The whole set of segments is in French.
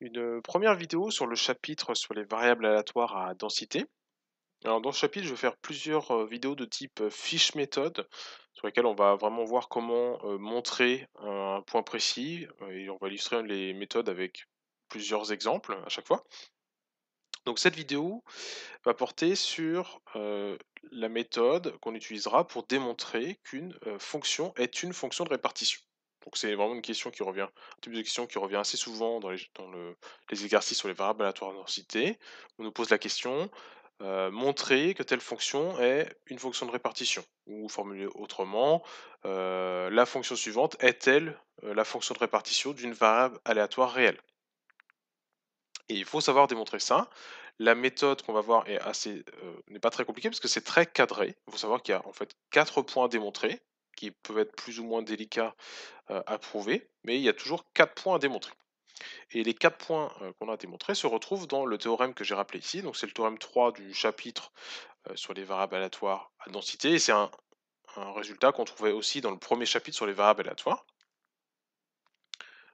Une première vidéo sur le chapitre sur les variables aléatoires à densité. Alors dans ce chapitre, je vais faire plusieurs vidéos de type fiche méthode, sur lesquelles on va vraiment voir comment montrer un point précis, et on va illustrer les méthodes avec plusieurs exemples à chaque fois. Donc cette vidéo va porter sur la méthode qu'on utilisera pour démontrer qu'une fonction est une fonction de répartition. Donc c'est vraiment une question qui revient, un type de question qui revient assez souvent les exercices sur les variables aléatoires de densité. On nous pose la question, montrer que telle fonction est une fonction de répartition. Ou formulé autrement, la fonction suivante est-elle la fonction de répartition d'une variable aléatoire réelle. Et il faut savoir démontrer ça. La méthode qu'on va voir n'est pas très compliquée parce que c'est très cadré. Il faut savoir qu'il y a en fait 4 points à démontrer, qui peuvent être plus ou moins délicats, à prouver, mais il y a toujours 4 points à démontrer. Et les 4 points, qu'on a à démontrer se retrouvent dans le théorème que j'ai rappelé ici. Donc c'est le théorème 3 du chapitre, sur les variables aléatoires à densité, et c'est un résultat qu'on trouvait aussi dans le premier chapitre sur les variables aléatoires.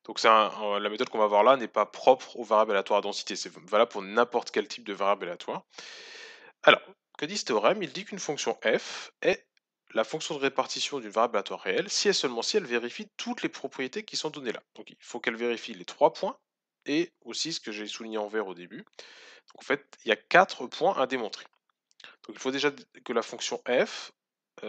Donc la méthode qu'on va voir là n'est pas propre aux variables aléatoires à densité, c'est valable pour n'importe quel type de variable aléatoire. Alors, que dit ce théorème? Il dit qu'une fonction f est la fonction de répartition d'une variable aléatoire réelle si et seulement si elle vérifie toutes les propriétés qui sont données là. Donc il faut qu'elle vérifie les 3 points et aussi ce que j'ai souligné en vert au début. Donc en fait, il y a 4 points à démontrer. Donc il faut déjà que la fonction f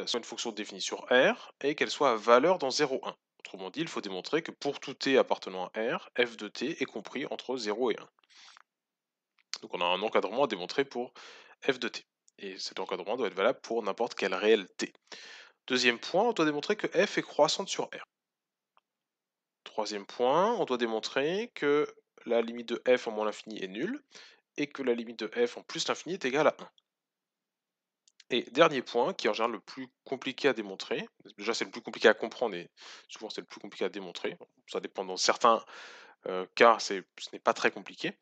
soit une fonction définie sur R et qu'elle soit à valeur dans 0, 1. Autrement dit, il faut démontrer que pour tout t appartenant à R, f de t est compris entre 0 et 1. Donc on a un encadrement à démontrer pour f de t. Et cet encadrement doit être valable pour n'importe quel réel t. Deuxième point, on doit démontrer que f est croissante sur R. Troisième point, on doit démontrer que la limite de f en moins l'infini est nulle et que la limite de f en plus l'infini est égale à 1. Et dernier point, qui est en général le plus compliqué à démontrer, déjà c'est le plus compliqué à comprendre et souvent c'est le plus compliqué à démontrer, ça dépend dans certains cas, ce n'est pas très compliqué.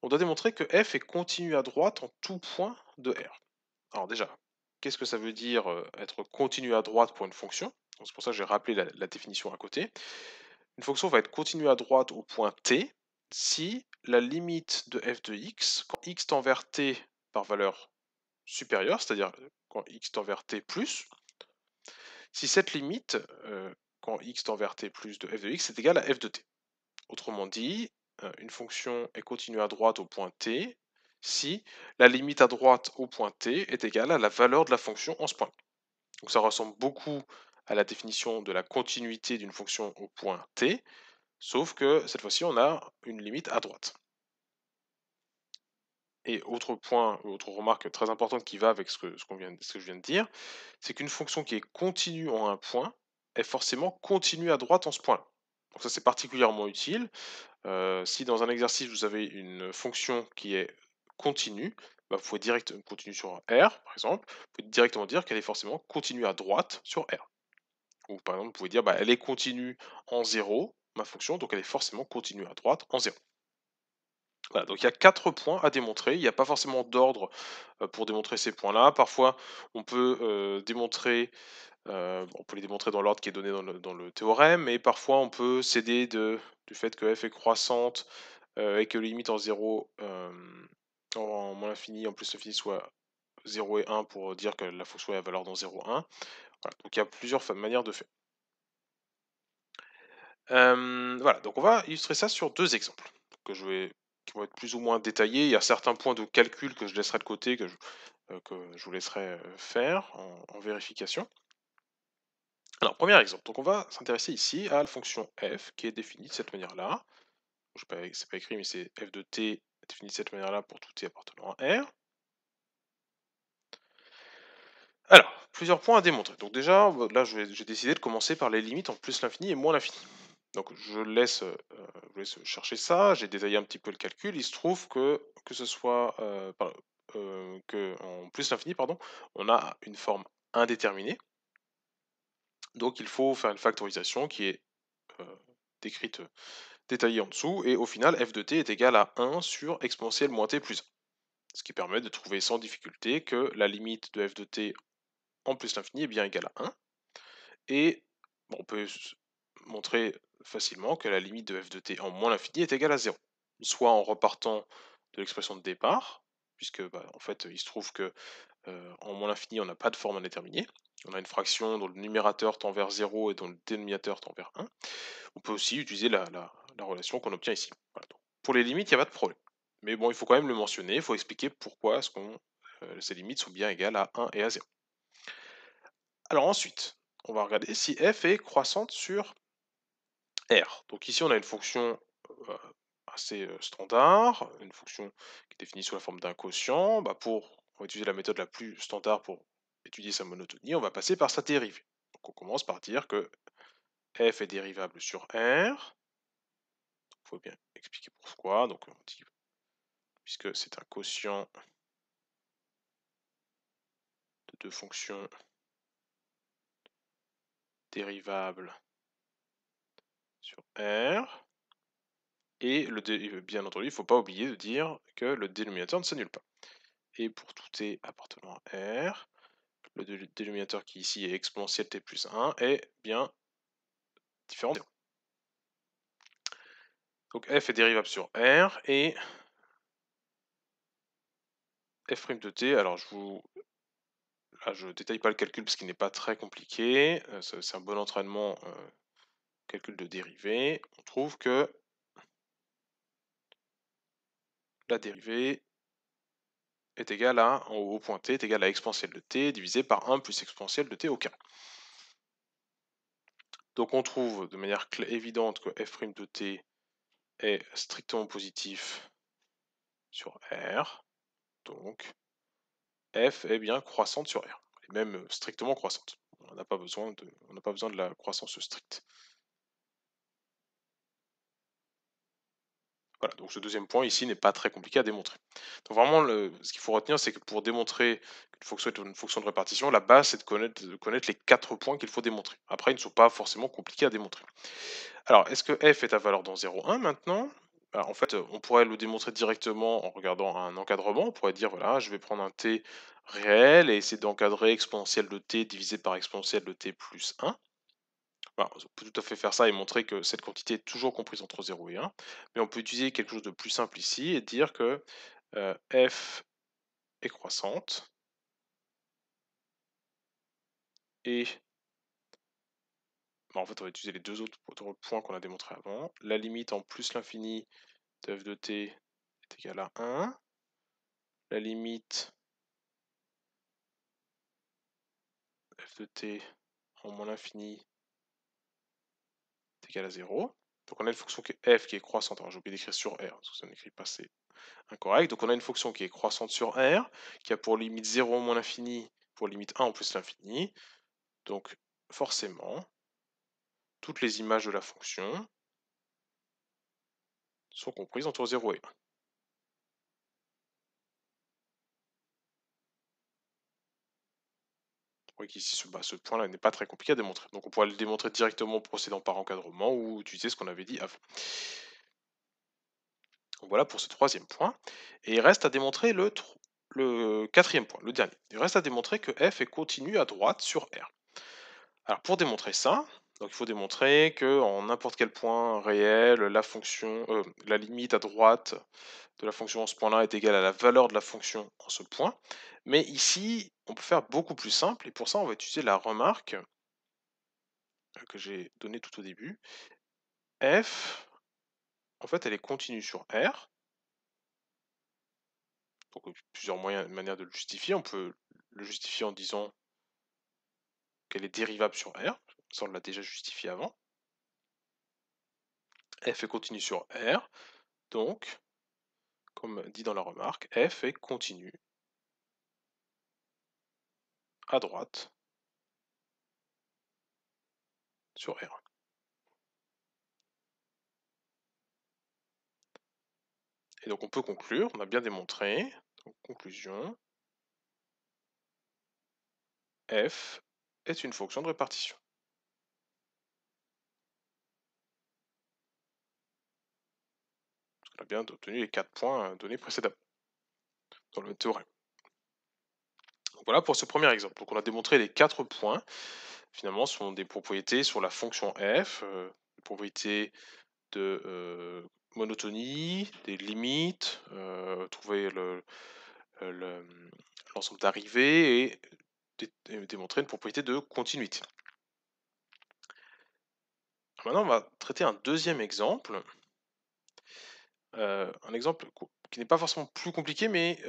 On doit démontrer que f est continu à droite en tout point de R. Alors déjà, qu'est-ce que ça veut dire être continu à droite pour une fonction? Donc, c'est pour ça que j'ai rappelé la définition à côté. Une fonction va être continue à droite au point t si la limite de f de x, quand x tend vers t par valeur supérieure, c'est-à-dire quand x tend vers t plus, si cette limite, quand x tend vers t plus de f de x est égale à f de t. Autrement dit, une fonction est continue à droite au point t si la limite à droite au point t est égale à la valeur de la fonction en ce point. Donc ça ressemble beaucoup à la définition de la continuité d'une fonction au point t, sauf que cette fois-ci on a une limite à droite. Et autre point, autre remarque très importante qui va avec ce que je viens de dire, c'est qu'une fonction qui est continue en un point est forcément continue à droite en ce point. Donc ça c'est particulièrement utile. Si dans un exercice vous avez une fonction qui est continue, bah, vous pouvez directement continue sur R par exemple, vous pouvez directement dire qu'elle est forcément continue à droite sur R. Ou par exemple vous pouvez dire bah, elle est continue en 0, ma fonction, donc elle est forcément continue à droite en 0. Voilà, donc il y a 4 points à démontrer. Il n'y a pas forcément d'ordre pour démontrer ces points-là. Parfois, on peut on peut les démontrer dans l'ordre qui est donné dans le théorème, mais parfois on peut s'aider du fait que f est croissante et que limite en 0 en moins l'infini, en plus l'infini soit 0 et 1 pour dire que la fonction est à valeur dans 0, 1. Voilà, donc il y a plusieurs manières de faire. Voilà, donc on va illustrer ça sur 2 exemples qui vont être plus ou moins détaillés. Il y a certains points de calcul que je laisserai de côté, que je vous laisserai faire en vérification. Alors, premier exemple, donc on va s'intéresser ici à la fonction f qui est définie de cette manière-là. C'est pas écrit, mais c'est f de t défini de cette manière-là pour tout t appartenant à R. Alors, plusieurs points à démontrer. Donc déjà, là, j'ai décidé de commencer par les limites en plus l'infini et moins l'infini. Donc je vous laisse chercher ça, j'ai détaillé un petit peu le calcul. Il se trouve que ce soit, qu'en plus l'infini, pardon, on a une forme indéterminée. Donc il faut faire une factorisation qui est euh, décrite, détaillée en dessous, et au final f de t est égal à 1 sur exponentielle moins t plus 1. Ce qui permet de trouver sans difficulté que la limite de f de t en plus l'infini est bien égale à 1. Et bon, on peut montrer facilement que la limite de f de t en moins l'infini est égale à 0. soit en repartant de l'expression de départ, puisque en fait il se trouve que en moins l'infini on n'a pas de forme indéterminée. On a une fraction dont le numérateur tend vers 0 et dont le dénominateur tend vers 1. On peut aussi utiliser la relation qu'on obtient ici. Voilà, donc, pour les limites, il n'y a pas de problème. Mais bon, il faut quand même le mentionner, il faut expliquer pourquoi ces limites sont bien égales à 1 et à 0. Alors ensuite, on va regarder si f est croissante sur R. Donc ici, on a une fonction euh, assez standard, une fonction qui est définie sous la forme d'un quotient. On va utiliser la méthode la plus standard pour étudier sa monotonie, on va passer par sa dérivée. Donc on commence par dire que f est dérivable sur R. Il faut bien expliquer pourquoi. Donc on dit, puisque c'est un quotient de deux fonctions dérivables sur R. Et bien entendu, il ne faut pas oublier de dire que le dénominateur ne s'annule pas. Et pour tout t appartenant à R, le dénominateur qui ici est exponentiel t plus 1 est bien différent de 0. Donc f est dérivable sur R et f' de t, alors je ne détaille pas le calcul parce qu'il n'est pas très compliqué, c'est un bon entraînement, calcul de dérivée. On trouve que la dérivée est égale à, au point t, est égale à exponentielle de t divisé par 1 plus exponentielle de t au carré. Donc on trouve de manière évidente que f' de t est strictement positif sur R. Donc f est bien croissante sur R, et même strictement croissante. On n'a pas besoin de la croissance stricte. Voilà, donc ce deuxième point ici n'est pas très compliqué à démontrer. Donc vraiment, ce qu'il faut retenir, c'est que pour démontrer qu'une fonction est une fonction de répartition, la base, c'est de connaître les 4 points qu'il faut démontrer. Après, ils ne sont pas forcément compliqués à démontrer. Alors, est-ce que f est à valeur dans 0, 1 maintenant? En fait, on pourrait le démontrer directement en regardant un encadrement. On pourrait dire, voilà, je vais prendre un t réel et essayer d'encadrer exponentielle de t divisé par exponentielle de t plus 1. On peut tout à fait faire ça et montrer que cette quantité est toujours comprise entre 0 et 1. Mais on peut utiliser quelque chose de plus simple ici et dire que f est croissante et en fait on va utiliser les deux autres points qu'on a démontrés avant. La limite en plus l'infini de f de t est égale à 1. La limite f de t en moins l'infini est égale à 0. Donc on a une fonction f qui est croissante. Alors j'ai oublié d'écrire sur R, parce que ça n'écrit pas, c'est incorrect. Donc on a une fonction qui est croissante sur R, qui a pour limite 0 en moins l'infini, pour limite 1 en plus l'infini. Donc forcément, toutes les images de la fonction sont comprises entre 0 et 1. Vous voyez qu'ici, ce point-là n'est pas très compliqué à démontrer. Donc on pourrait le démontrer directement en procédant par encadrement ou utiliser ce qu'on avait dit avant. Donc voilà pour ce troisième point. Et il reste à démontrer le quatrième point, le dernier. Il reste à démontrer que f est continu à droite sur R. Alors pour démontrer ça, donc il faut démontrer que en n'importe quel point réel, la limite à droite de la fonction en ce point-là est égale à la valeur de la fonction en ce point. Mais ici, on peut faire beaucoup plus simple, et pour ça, on va utiliser la remarque que j'ai donnée tout au début. F, en fait, elle est continue sur R. Donc plusieurs manières de le justifier. On peut le justifier en disant qu'elle est dérivable sur R. Ça, on l'a déjà justifié avant. F est continue sur R. Donc, comme dit dans la remarque, f est continu à droite sur R. Et donc on peut conclure, on a bien démontré, donc conclusion, f est une fonction de répartition. On a bien obtenu les 4 points donnés précédemment dans le théorème. Donc voilà pour ce premier exemple. Donc on a démontré les 4 points, finalement, sont des propriétés sur la fonction f, des propriétés de monotonie, des limites, trouver l'ensemble d'arrivées et démontrer une propriété de continuité. Maintenant, on va traiter un deuxième exemple. Un exemple qui n'est pas forcément plus compliqué, mais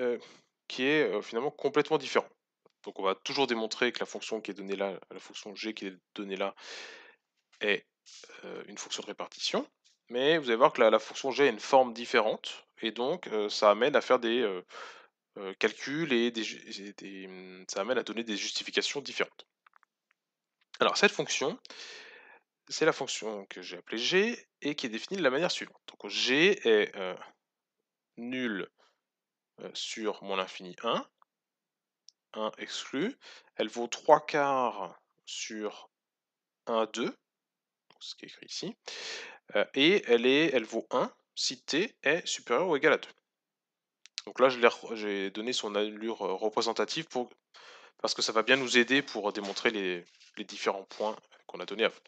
qui est finalement complètement différent. Donc on va toujours démontrer que la fonction qui est donnée là, la fonction g qui est donnée là, est une fonction de répartition. Mais vous allez voir que la fonction g a une forme différente, et donc ça amène à faire des calculs et ça amène à donner des justifications différentes. Alors cette fonction, c'est la fonction que j'ai appelée g et qui est définie de la manière suivante. Donc g est nul sur moins l'infini 1 exclu. Elle vaut 3/4 sur 1, 2, ce qui est écrit ici, et elle vaut 1 si t est supérieur ou égal à 2. Donc là, j'ai donné son allure représentative parce que ça va bien nous aider pour démontrer les différents points qu'on a donnés avant.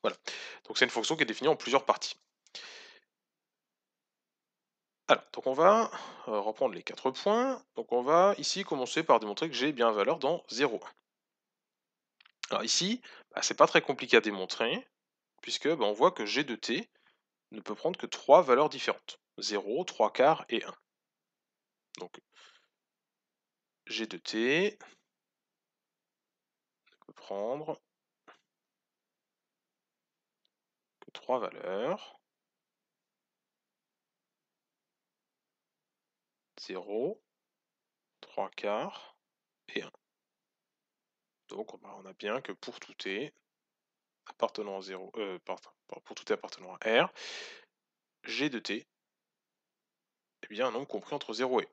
Voilà. Donc c'est une fonction qui est définie en plusieurs parties. Alors, donc on va reprendre les 4 points. Donc on va ici commencer par démontrer que j'ai bien valeur dans 0, 1. Alors ici, c'est pas très compliqué à démontrer, puisque on voit que g de t ne peut prendre que 3 valeurs différentes. 0, 3/4 et 1. Donc g de t ne peut prendre que 3 valeurs. 0, 3/4 et 1. Donc on a bien que pour tout t appartenant à 0, pour tout t appartenant à R, g de t est bien un nombre compris entre 0 et 1.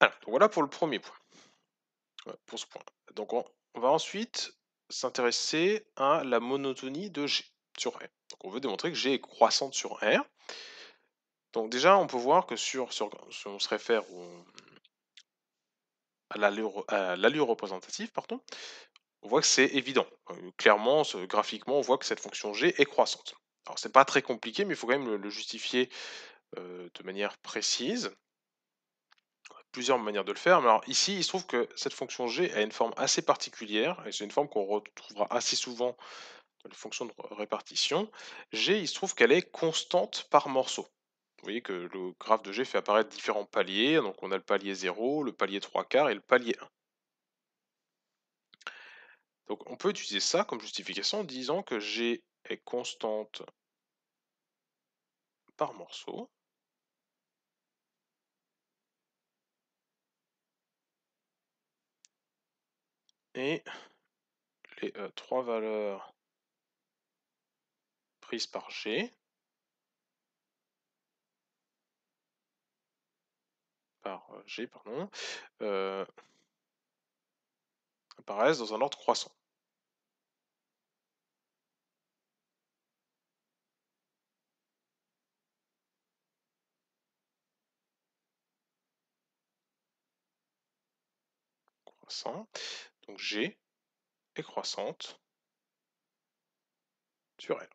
Alors, donc voilà pour le premier point. Ouais, pour ce point. Donc on va ensuite s'intéresser à la monotonie de G sur R. Donc on veut démontrer que G est croissante sur R. Donc déjà, on peut voir que si on se réfère à l'allure représentative, pardon, on voit que c'est évident. Clairement, graphiquement, on voit que cette fonction G est croissante. Alors c'est pas très compliqué, mais il faut quand même le justifier de manière précise. Plusieurs manières de le faire, mais alors ici, il se trouve que cette fonction g a une forme assez particulière, et c'est une forme qu'on retrouvera assez souvent dans les fonctions de répartition. G, il se trouve qu'elle est constante par morceau. Vous voyez que le graphe de g fait apparaître différents paliers, donc on a le palier 0, le palier 3/4 et le palier 1. Donc on peut utiliser ça comme justification en disant que g est constante par morceau. Et les 3 valeurs prises par g pardon, apparaissent dans un ordre croissant. Donc G est croissante sur R.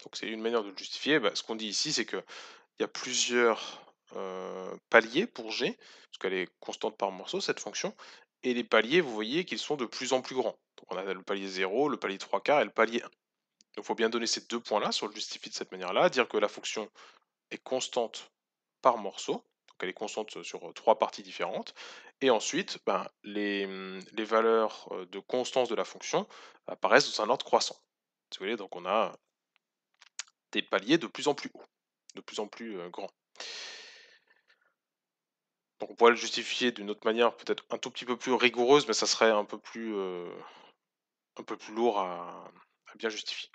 Donc c'est une manière de le justifier. Ce qu'on dit ici, c'est qu'il y a plusieurs paliers pour G, parce qu'elle est constante par morceau, cette fonction, et les paliers, vous voyez qu'ils sont de plus en plus grands. Donc on a le palier 0, le palier 3/4 et le palier 1. Donc il faut bien donner ces deux points-là, sur le justifier de cette manière-là, dire que la fonction est constante par morceau, donc elle est constante sur 3 parties différentes, et ensuite, les valeurs de constance de la fonction apparaissent dans un ordre croissant. Si vous voyez, donc on a des paliers de plus en plus hauts, de plus en plus grands. Donc on pourrait le justifier d'une autre manière, peut-être un tout petit peu plus rigoureuse, mais ça serait un peu plus lourd à bien justifier.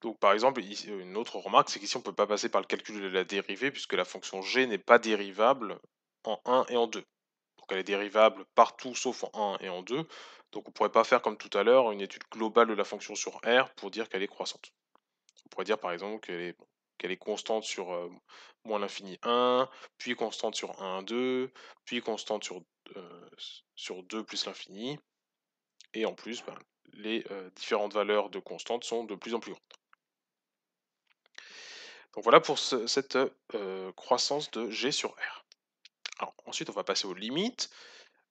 Donc par exemple, ici, une autre remarque, c'est qu'ici on ne peut pas passer par le calcul de la dérivée, puisque la fonction g n'est pas dérivable en 1 et en 2. Donc elle est dérivable partout sauf en 1 et en 2. Donc on ne pourrait pas faire comme tout à l'heure une étude globale de la fonction sur R pour dire qu'elle est croissante. On pourrait dire par exemple qu'elle est constante sur moins l'infini 1, puis constante sur 1, 2, puis constante sur 2 plus l'infini, et en plus, ben, les différentes valeurs de constantes sont de plus en plus grandes. Donc voilà pour cette croissance de g sur r. Alors ensuite, on va passer aux limites.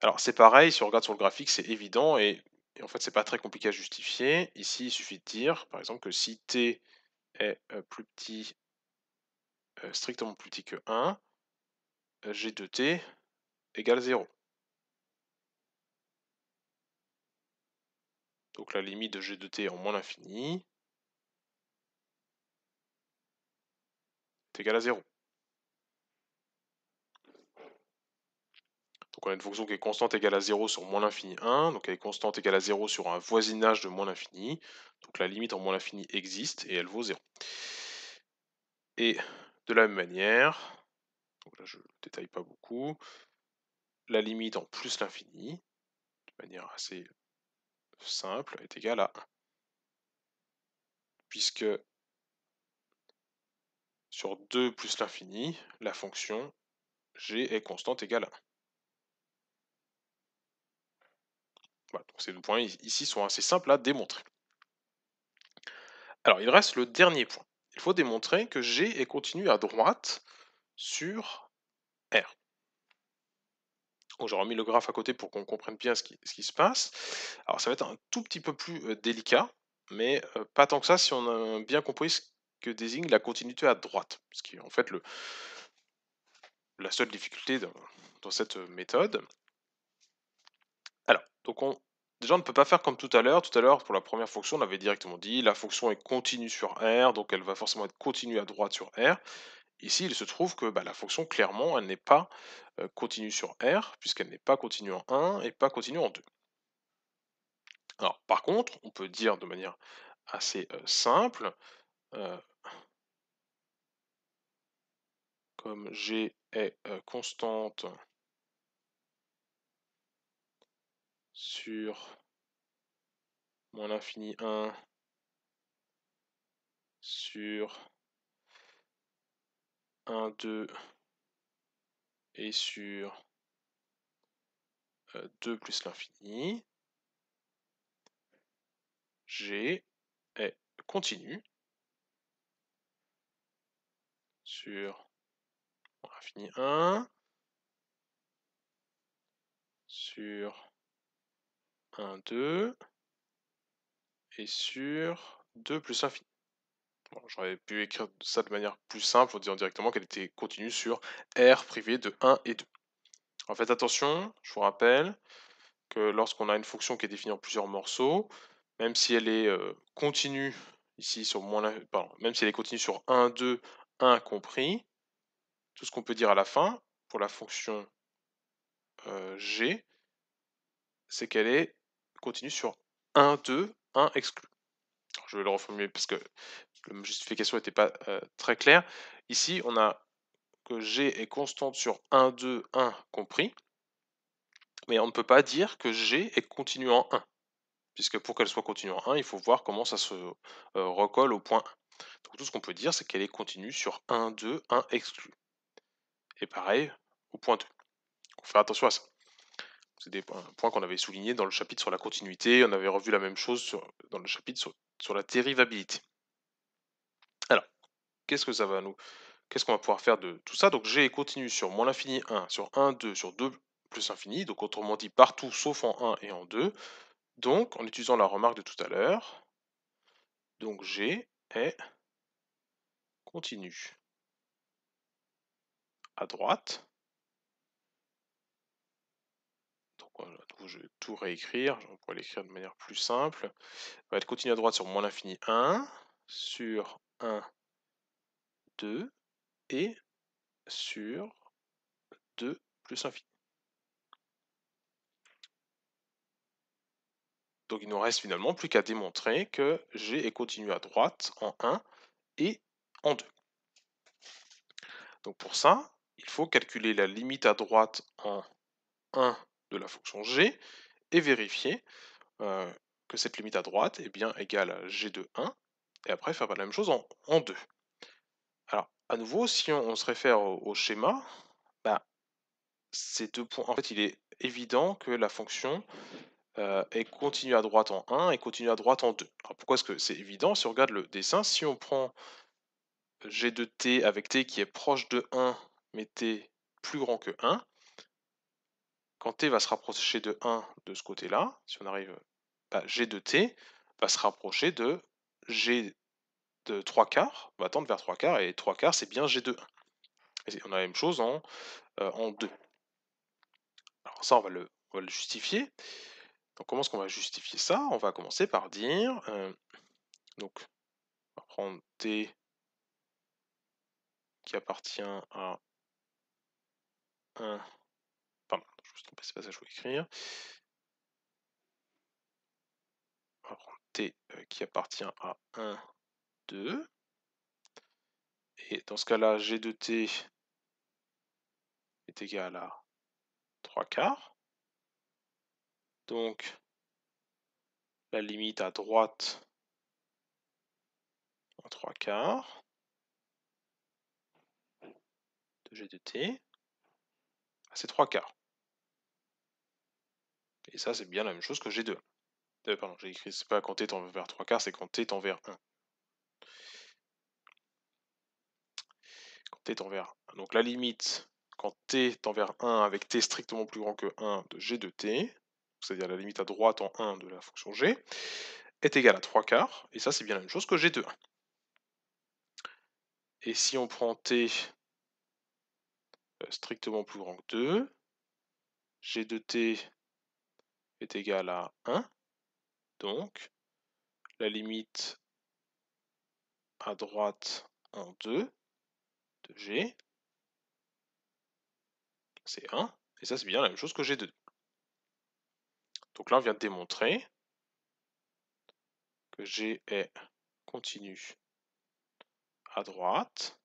Alors c'est pareil, si on regarde sur le graphique, c'est évident et en fait, c'est pas très compliqué à justifier. Ici, il suffit de dire, par exemple, que si t est plus petit, strictement plus petit que 1, g de t égale 0. Donc la limite de g de t en moins l'infini est égale à 0. Donc on a une fonction qui est constante égale à 0 sur moins l'infini 1, donc elle est constante égale à 0 sur un voisinage de moins l'infini. Donc la limite en moins l'infini existe et elle vaut 0. Et de la même manière, donc là je ne détaille pas beaucoup, la limite en plus l'infini, de manière assez simple, est égale à 1. Puisque sur 2 plus l'infini, la fonction g est constante égale à 1. Voilà, donc ces deux points ici sont assez simples à démontrer. Alors il reste le dernier point. Il faut démontrer que g est continu à droite sur R. Donc j'ai remis le graphe à côté pour qu'on comprenne bien ce qui se passe. Alors ça va être un tout petit peu plus délicat, mais pas tant que ça si on a bien compris ce que désigne la continuité à droite. Ce qui est en fait la seule difficulté dans cette méthode. Alors, donc déjà on ne peut pas faire comme tout à l'heure. Tout à l'heure, pour la première fonction, on avait directement dit la fonction est continue sur R, donc elle va forcément être continue à droite sur R. Ici, il se trouve que bah, la fonction, clairement, elle n'est pas continue sur R, puisqu'elle n'est pas continue en 1 et pas continue en 2. Alors, par contre, on peut dire de manière assez simple, euh, comme g est constante sur moins l'infini 1 sur 1, 2 et sur 2 plus l'infini, g est continu sur l'infini 1 sur 1, 2 et sur 2 plus l'infini. Bon, j'aurais pu écrire ça de manière plus simple en disant directement qu'elle était continue sur R privé de 1 et 2. En fait, attention, je vous rappelle que lorsqu'on a une fonction qui est définie en plusieurs morceaux, même si elle est continue ici sur même si elle est continue sur 1, 2, 1 compris, tout ce qu'on peut dire à la fin pour la fonction g, c'est qu'elle est continue sur 1, 2, 1 exclu. Alors, je vais le reformuler parce que la justification n'était pas très claire. Ici, on a que g est constante sur 1, 2, 1 compris, mais on ne peut pas dire que g est continue en 1, puisque pour qu'elle soit continue en 1, il faut voir comment ça se recolle au point 1. Donc tout ce qu'on peut dire, c'est qu'elle est continue sur 1, 2, 1 exclu. Et pareil au point 2. On fait attention à ça. C'est des points qu'on avait soulignés dans le chapitre sur la continuité. On avait revu la même chose dans le chapitre sur la dérivabilité. Alors, qu'est-ce qu'on va pouvoir faire de tout ça? Donc g est continu sur moins l'infini 1, sur 1, 2, sur 2 plus l'infini, donc autrement dit partout sauf en 1 et en 2. Donc, en utilisant la remarque de tout à l'heure, donc g est continu à droite. Donc voilà, je vais tout réécrire, on pourrait l'écrire de manière plus simple. Ça va être continu à droite sur moins l'infini 1, sur 1, 2 et sur 2 plus l'infini. Donc il nous reste finalement plus qu'à démontrer que g est continu à droite en 1 et en 2. Donc pour ça, il faut calculer la limite à droite en 1 de la fonction g et vérifier que cette limite à droite est bien égale à g de 1 et après faire la même chose en 2. à nouveau, si on se réfère au schéma, bah, ces 2 points en fait, il est évident que la fonction, est continue à droite en 1 et continue à droite en 2. Alors pourquoi est-ce que c'est évident? Si on regarde le dessin, si on prend g de t avec t qui est proche de 1, mais t plus grand que 1, quand t va se rapprocher de 1 de ce côté-là, si on arrive, bah, g de t va se rapprocher de g de 3/4, va tendre vers 3/4 et 3/4 c'est bien g de 1. Et on a la même chose en 2. Alors ça on va le justifier. Donc comment est-ce qu'on va justifier ça? On va commencer par dire, donc on va prendre t qui appartient à 1, pardon, je me suis trompé, c'est pas ça que je voulais écrire. On va prendre t, qui appartient à 1, 2 et dans ce cas-là, g de t est égal à 3/4. Donc la limite à droite en 3/4 de g de t, c'est 3/4. Et ça, c'est bien la même chose que g de 1. Pardon, j'ai écrit, c'est pas quand t tend vers 3/4, c'est quand t tend vers 1. Quand t tend vers 1. Donc la limite, quand t tend vers 1 avec t strictement plus grand que 1 de g de t, c'est-à-dire la limite à droite en 1 de la fonction g, est égale à 3/4, et ça c'est bien la même chose que g de 1. Et si on prend t strictement plus grand que 2, g de t est égal à 1, donc la limite à droite en 2 de g, c'est 1, et ça c'est bien la même chose que g de 2. Donc là on vient de démontrer que g est continu à droite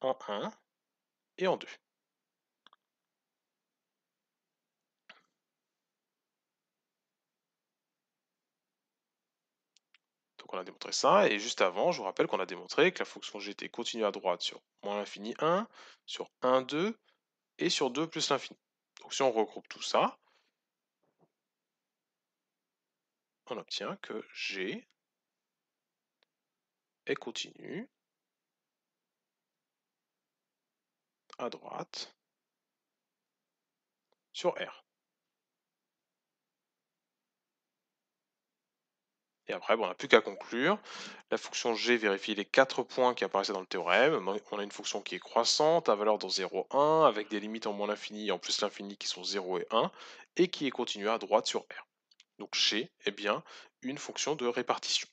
en 1 et en 2. Donc on a démontré ça, et juste avant, je vous rappelle qu'on a démontré que la fonction g était continue à droite sur moins l'infini 1, sur 1, 2, et sur 2 plus l'infini. Donc si on regroupe tout ça, on obtient que g est continu à droite sur R. Et après, bon, on n'a plus qu'à conclure. La fonction g vérifie les 4 points qui apparaissaient dans le théorème. On a une fonction qui est croissante, à valeur dans 0, 1, avec des limites en moins l'infini et en plus l'infini qui sont 0 et 1, et qui est continue à droite sur R. Donc g est bien une fonction de répartition.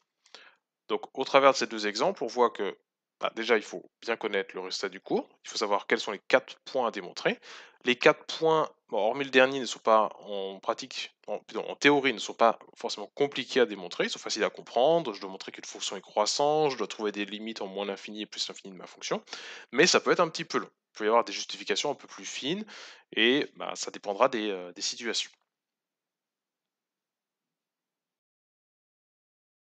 Donc au travers de ces deux exemples, on voit que bah, déjà il faut bien connaître le résultat du cours, il faut savoir quels sont les 4 points à démontrer. Les 4 points, bon, hormis le dernier, ne sont pas en pratique, plutôt, en théorie, ne sont pas forcément compliqués à démontrer, ils sont faciles à comprendre. Je dois montrer qu'une fonction est croissante, je dois trouver des limites en moins l'infini et plus l'infini de ma fonction, mais ça peut être un petit peu long. Il peut y avoir des justifications un peu plus fines, et bah, ça dépendra des situations.